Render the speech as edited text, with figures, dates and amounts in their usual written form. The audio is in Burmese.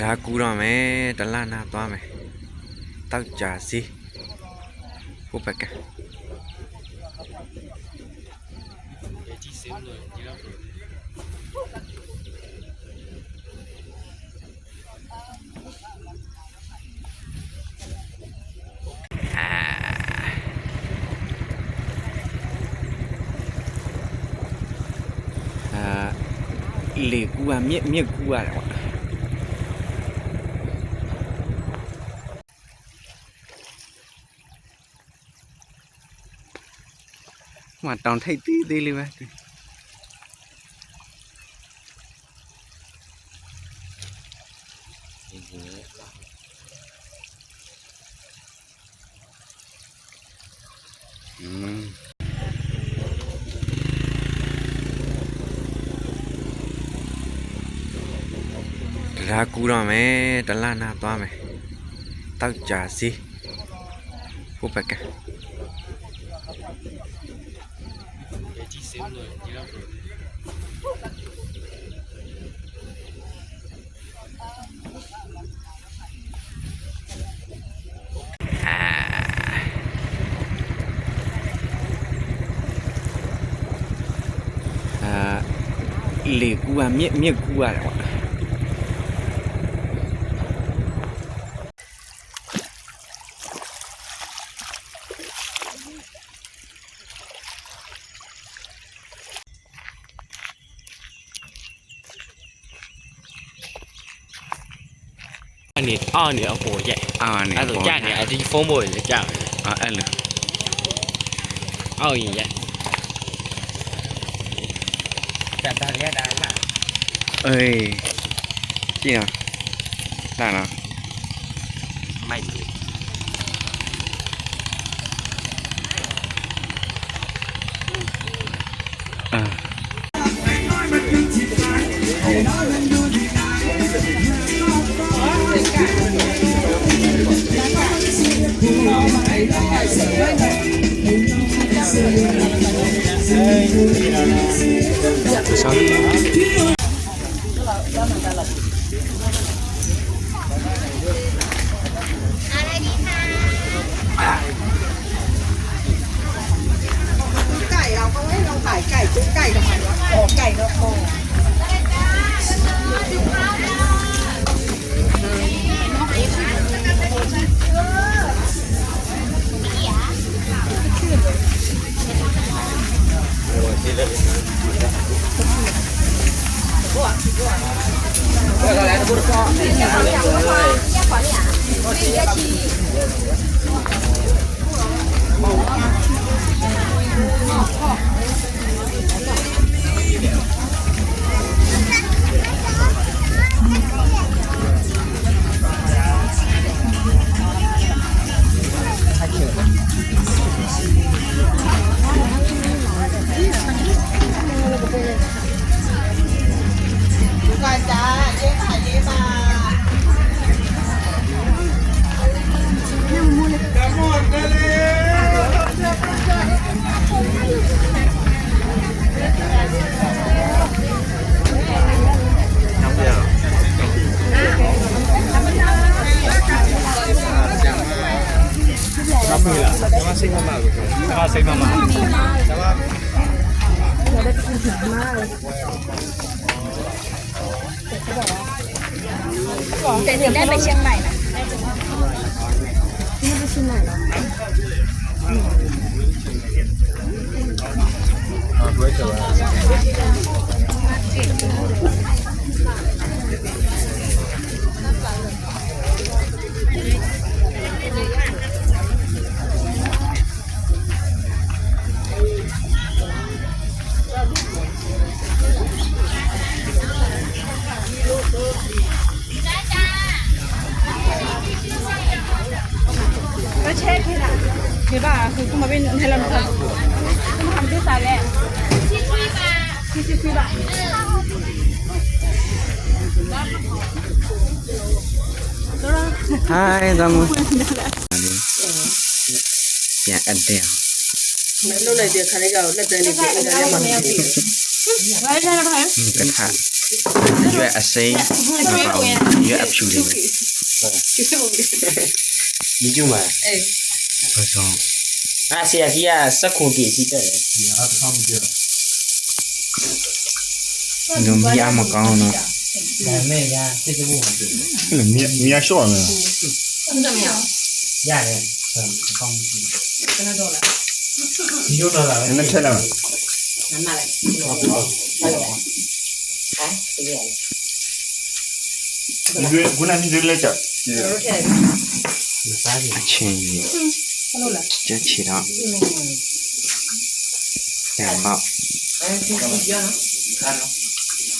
ရာကူတော့မယ်တလနာသွားမယ်တောက်ကြစီဟုတ်ပါကဲလေကူကမြက်ကူရတယ်ကွာဟိုတောင်ထိပ်သေးသေးလေးပဲရာကူတော့မယ်တလနာသွားမယ်တောက်ကြစီဟုတ်ပါကဲလေကူကမြက်ကူရတယ်ကွာ你二年火焰，အဲ့ဒါ价年是风波的价，အဲ့လို二年，价大些大嘛，အေးကြည့်နော်လာနော်卖的，ไก่เราเขาให้เราขายไก่ซื้อไก่ทำไมวะขอไก่เนาะขอการจ้าเย้ค่ะเย้มา那不了，那么谁妈妈？那谁妈妈？那么。แต่ถึงได้ไปเชียงใหม่นะก็เช็คให้ละเห็นป่ะคือเขามาเป็นให้เราทำที่สายแรกที่บาทHai kamu ya ada lúc này thì khán giảလက်tay này cái này mà kan ha ရွက်အစိမ်းမပါဘူးရွက်အဖြူတွေပဲ ဒီကျူမှာ ဘာကြောင့် အာဆီယာကြီးကစက်ခွန်ကြီးစီးတက်တယ် လူမရမကောင်းတော့ ဒါမဲ့ရစစ်စစ်ဖို့မဖြစ်ဘူး 米米小了， ရတယ်ကောင်းပြီဒီလိုတော့လာပဲ 那吃了吗？你对，我那你对来着？ မစားဘူး အချင်းကြီးကြက်ချီတော့ပြန်တော့ ဘယ်လိုစားရ